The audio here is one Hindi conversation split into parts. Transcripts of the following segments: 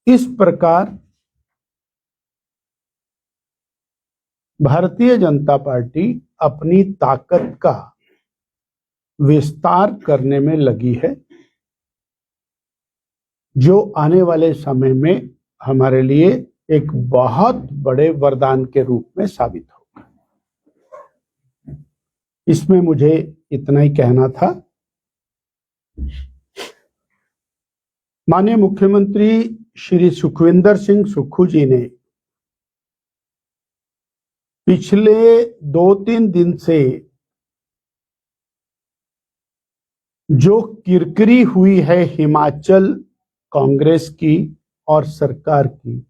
इस प्रकार भारतीय जनता पार्टी अपनी ताकत का विस्तार करने में लगी है, जो आने वाले समय में हमारे लिए एक बहुत बड़े वरदान के रूप में साबित होगा। इसमें मुझे इतना ही कहना था। माननीय मुख्यमंत्री श्री सुखविंदर सिंह सुक्खू जी ने पिछले 2-3 दिन से जो किरकिरी हुई है हिमाचल कांग्रेस की और सरकार की,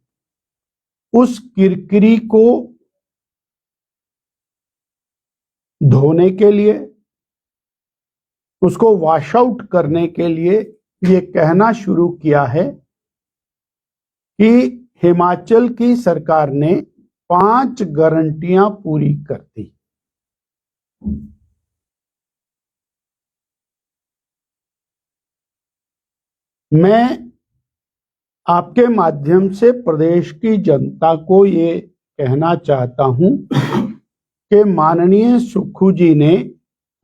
उस किरकिरी को धोने के लिए, उसको वॉश आउट करने के लिए ये कहना शुरू किया है कि हिमाचल की सरकार ने 5 गारंटियां पूरी कर दी। मैं आपके माध्यम से प्रदेश की जनता को ये कहना चाहता हूं कि माननीय सुक्खू जी ने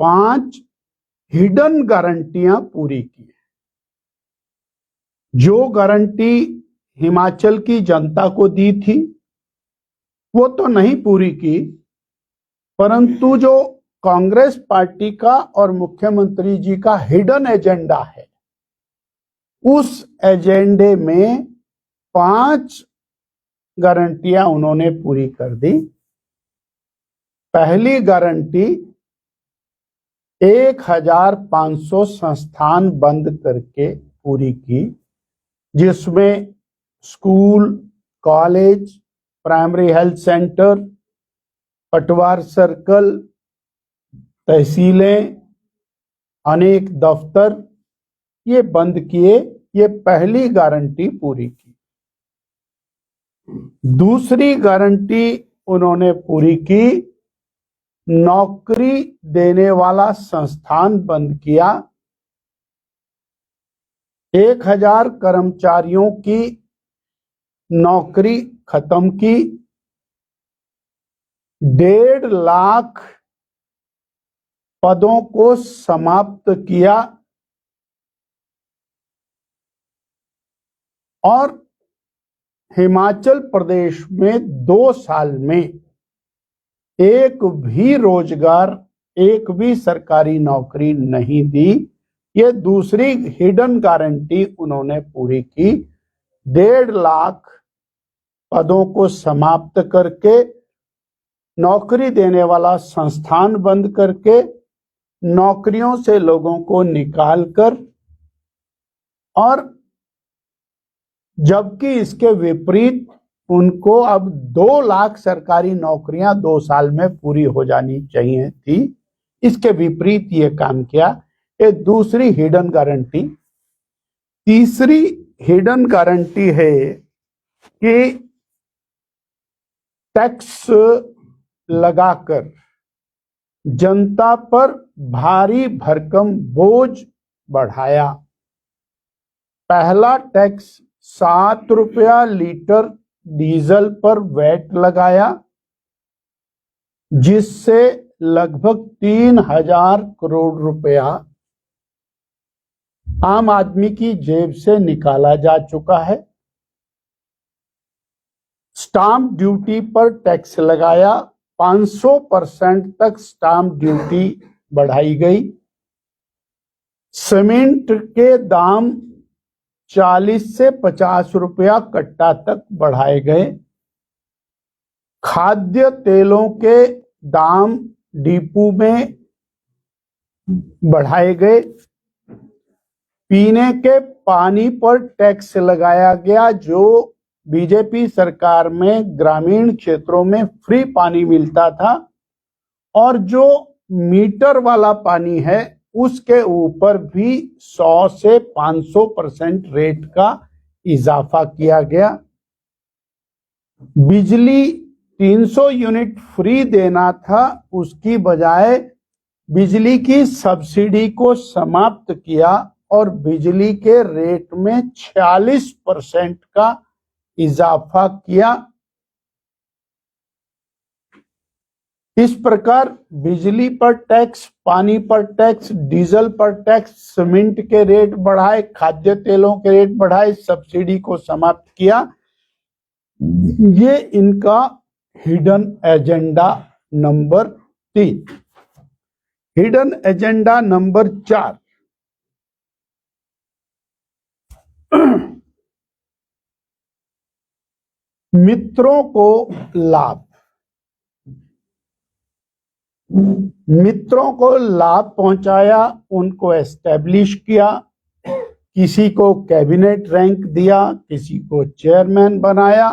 5 हिडन गारंटियां पूरी की है। जो गारंटी हिमाचल की जनता को दी थी वो तो नहीं पूरी की, परंतु जो कांग्रेस पार्टी का और मुख्यमंत्री जी का हिडन एजेंडा है, उस एजेंडे में 5 गारंटियां उन्होंने पूरी कर दी। पहली गारंटी 1500 संस्थान बंद करके पूरी की, जिसमें school, college, primary health centre, पटवार सर्कल, तहसीलें, अनेक दफ्तर ये बंद किए। ये पहली गारंटी पूरी की। दूसरी गारंटी उन्होंने पूरी की, नौकरी देने वाला संस्थान बंद किया। 1000 कर्मचारियों की नौकरी खत्म की। 1.5 लाख पदों को समाप्त किया और हिमाचल प्रदेश में 2 साल में एक भी रोजगार, एक भी सरकारी नौकरी नहीं दी। ये दूसरी हिडन गारंटी उन्होंने पूरी की। 1.5 लाख पदों को समाप्त करके, नौकरी देने वाला संस्थान बंद करके, नौकरियों से लोगों को निकालकर, और जबकि इसके विपरीत उनको अब 2 लाख सरकारी नौकरियां 2 साल में पूरी हो जानी चाहिए थी, इसके विपरीत ये काम किया। ये दूसरी हिडन गारंटी। तीसरी हिडन गारंटी है कि टैक्स लगाकर जनता पर भारी भरकम बोझ बढ़ाया। पहला टैक्स 7 रुपया लीटर डीजल पर वैट लगाया, जिससे लगभग 3000 करोड़ रुपया आम आदमी की जेब से निकाला जा चुका है। स्टाम्प ड्यूटी पर टैक्स लगाया, 500% तक स्टाम्प ड्यूटी बढ़ाई गई। सीमेंट के दाम 40 से 50 रुपया कट्टा तक बढ़ाए गए। खाद्य तेलों के दाम डिपो में बढ़ाए गए। पीने के पानी पर टैक्स लगाया गया, जो बीजेपी सरकार में ग्रामीण क्षेत्रों में फ्री पानी मिलता था, और जो मीटर वाला पानी है उसके ऊपर भी 100 से 500% रेट का इजाफा किया गया। बिजली 300 यूनिट फ्री देना था, उसकी बजाय बिजली की सब्सिडी को समाप्त किया और बिजली के रेट में 46% का इजाफा किया। इस प्रकार बिजली पर टैक्स, पानी पर टैक्स, डीजल पर टैक्स, सीमेंट के रेट बढ़ाए, खाद्य तेलों के रेट बढ़ाए, सब्सिडी को समाप्त किया। ये इनका hidden agenda number 3। Hidden agenda number 4, मित्रों को लाभ। मित्रों को लाभ पहुंचाया, उनको एस्टेब्लिश किया, किसी को कैबिनेट रैंक दिया, किसी को चेयरमैन बनाया,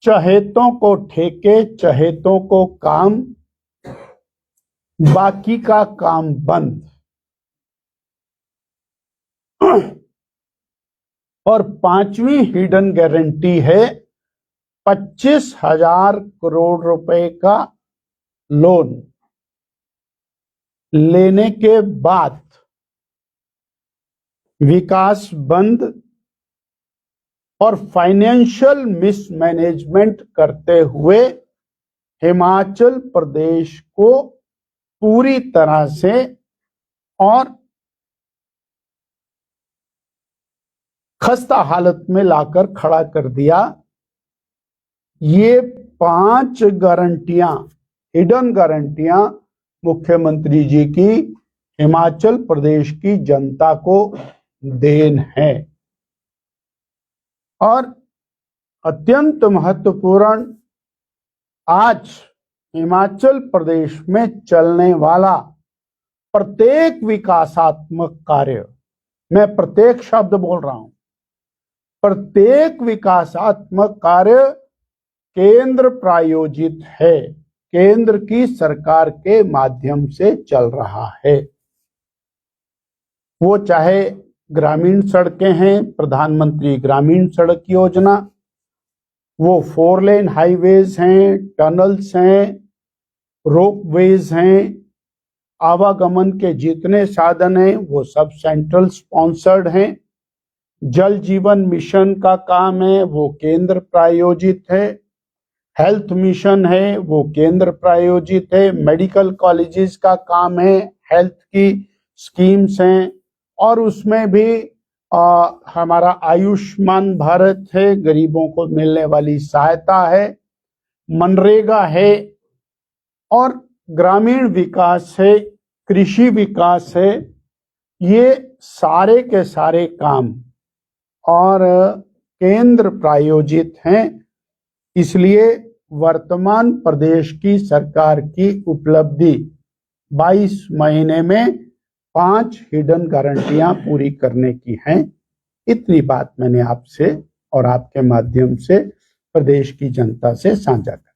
चहेतों को ठेके, चहेतों को काम, बाकी का काम बंद। और 5वीं हिडन गारंटी है 25,000 करोड़ रुपए का लोन लेने के बाद विकास बंद और फाइनेंशियल मिसमैनेजमेंट करते हुए हिमाचल प्रदेश को पूरी तरह से और खस्ता हालत में लाकर खड़ा कर दिया। ये 5 गारंटियां, हिडन गारंटियां मुख्यमंत्री जी की हिमाचल प्रदेश की जनता को देन है। और अत्यंत महत्वपूर्ण, आज हिमाचल प्रदेश में चलने वाला प्रत्येक विकासात्मक कार्य, मैं प्रत्येक शब्द बोल रहा हूं, प्रत्येक विकासात्मक कार्य केंद्र प्रायोजित है, केंद्र की सरकार के माध्यम से चल रहा है। वो चाहे ग्रामीण सड़कें हैं, प्रधानमंत्री ग्रामीण सड़क योजना, वो 4 लेन हाईवेज हैं, टनल्स हैं, रोपवेज हैं, आवागमन के जितने साधन हैं वो सब सेंट्रल स्पॉन्सर्ड हैं। जल जीवन मिशन का काम है, वो केंद्र प्रायोजित है। हेल्थ मिशन है, वो केंद्र प्रायोजित है। मेडिकल कॉलेजेस का काम है, हेल्थ की स्कीम्स हैं, और उसमें भी हमारा आयुष्मान भारत है, गरीबों को मिलने वाली सहायता है, मनरेगा है, और ग्रामीण विकास है, कृषि विकास है। ये सारे के सारे काम और केंद्र प्रायोजित हैं। इसलिए वर्तमान प्रदेश की सरकार की उपलब्धि 22 महीने में 5 हिडन गारंटियां पूरी करने की हैं। इतनी बात मैंने आपसे और आपके माध्यम से प्रदेश की जनता से साझा कर।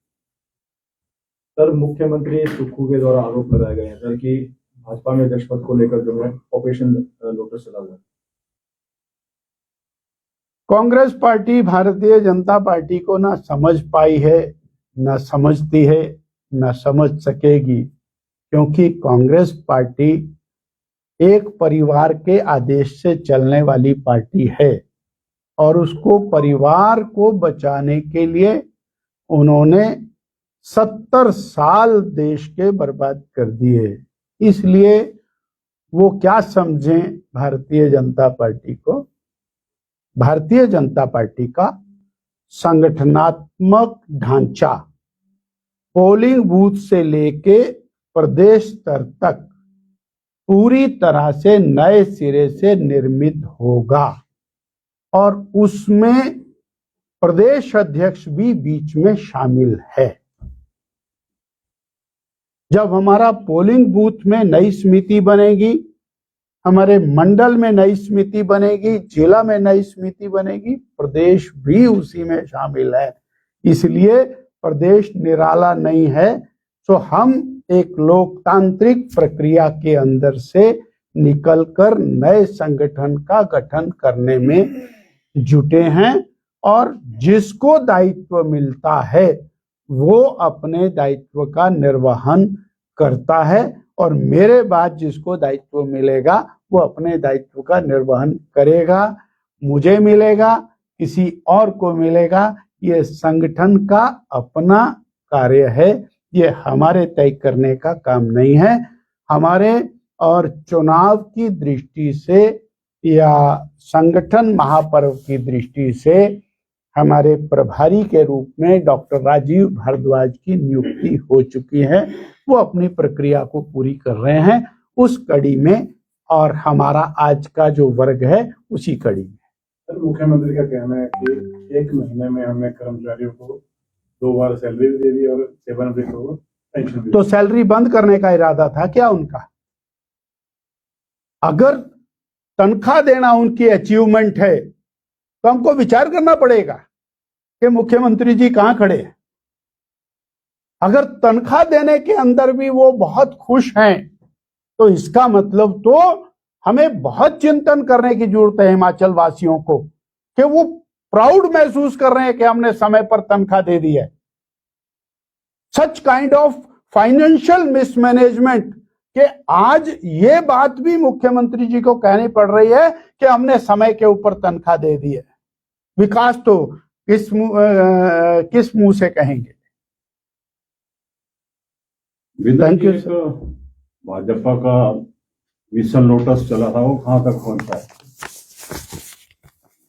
सर, मुख्यमंत्री सुक्खू के द्वारा आरोप लगाए गए हैं सर कि भाजपा में अध्यक्ष पद को लेकर जो है ऑपरेशन लोटस चला हुआ है। कांग्रेस पार्टी भारतीय जनता पार्टी को ना समझ पाई है, ना समझती है, ना समझ सकेगी, क्योंकि कांग्रेस पार्टी एक परिवार के आदेश से चलने वाली पार्टी है और उसको परिवार को बचाने के लिए उन्होंने 70 साल देश के बर्बाद कर दिए। इसलिए वो क्या समझें भारतीय जनता पार्टी को। भारतीय जनता पार्टी का संगठनात्मक ढांचा पोलिंग बूथ से लेके प्रदेश स्तर तक पूरी तरह से नए सिरे से निर्मित होगा और उसमें प्रदेश अध्यक्ष भी बीच में शामिल है। जब हमारा पोलिंग बूथ में नई समिति बनेगी, हमारे मंडल में नई समिति बनेगी, जिला में नई समिति बनेगी, प्रदेश भी उसी में शामिल है। इसलिए प्रदेश निराला नहीं है। तो हम एक लोकतांत्रिक प्रक्रिया के अंदर से निकलकर नए संगठन का गठन करने में जुटे हैं और जिसको दायित्व मिलता है वो अपने दायित्व का निर्वहन करता है और मेरे बाद जिसको दायित्व मिलेगा वो अपने दायित्व का निर्वहन करेगा। मुझे मिलेगा, किसी और को मिलेगा, ये संगठन का अपना कार्य है, ये हमारे तय करने का काम नहीं है। हमारे और चुनाव की दृष्टि से या संगठन महापर्व की दृष्टि से हमारे प्रभारी के रूप में डॉक्टर राजीव भारद्वाज की नियुक्ति हो चुकी है। वो अपनी प्रक्रिया को पूरी कर रहे हैं उस कड़ी में, और हमारा आज का जो वर्ग है उसी कड़ी में। सर, मुख्यमंत्री का कहना है कि 1 महीने में हमने कर्मचारियों को 2 बार सैलरी भी दे दी और सेवानिवृत्त को पेंशन भी। तो सैलरी बंद करने का इरादा था क्या उनका? अगर तनख्वाह देना उनकी अचीवमेंट है तो हमको विचार करना पड़ेगा कि मुख्यमंत्री जी कहां खड़े हैं। अगर तनख्वाह देने के अंदर भी वो बहुत खुश हैं तो इसका मतलब तो हमें बहुत चिंतन करने की जरूरत है हिमाचल वासियों को, कि वो प्राउड महसूस कर रहे हैं कि हमने समय पर तनख्वाह दे दी है। Such kind of financial mismanagement कि आज ये बात भी मुख्यमंत्री जी को कहनी पड़ रही है कि हमने समय के ऊपर तनख्वाह दे दी है। विकास तो किस मुंह से कहेंगे। Thank you sir. भाजपा का मिशन लोटस चला था, वो कहां तक पहुंचा है?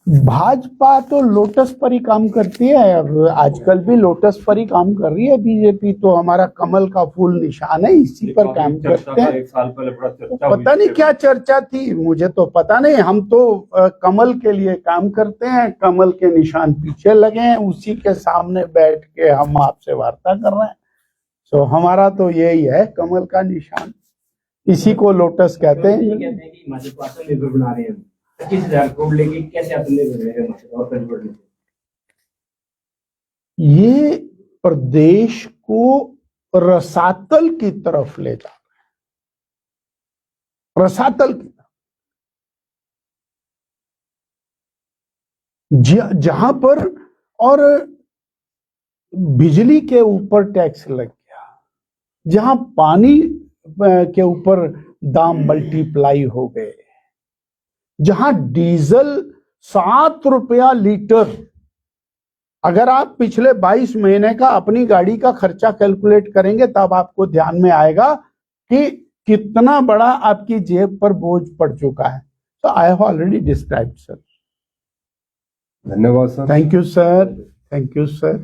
भाजपा तो लोटस पर ही काम करती है और आजकल भी लोटस पर ही काम कर रही है। बीजेपी तो हमारा कमल का फूल निशान है, इसी पर काम करते हैं। 1 साल पहले बड़ा चर्चा पता नहीं क्या चर्चा थी, मुझे तो पता नहीं। हम तो कमल के लिए काम करते हैं, कमल के निशान पीछे लगे हैं, उसी के सामने बैठ के हम आपसे वार्ता कर रहे हैं। तो हमारा तो यही है कमल का निशान, इसी को लोटस कहते हैं। कहते हैं कि हिमाचल को आत्मनिर्भर बना रहे हैं, 25,000 करोड़ लेके कैसे आत्मनिर्भर रहेगा हिमाचल और प्रज्वल में? ये प्रदेश को रसातल की तरफ ले जा रहे हैं, रसातल की तरफ, जहां पर और बिजली के ऊपर टैक्स लग गया, जहां पानी के ऊपर दाम मल्टीप्लाई हो गए, जहां डीजल 7 रुपया लीटर, अगर आप पिछले 22 महीने का अपनी गाड़ी का खर्चा कैलकुलेट करेंगे तब आपको ध्यान में आएगा कि कितना बड़ा आपकी जेब पर बोझ पड़ चुका है। तो I have already described sir. धन्यवाद sir. Thank you sir, thank you sir.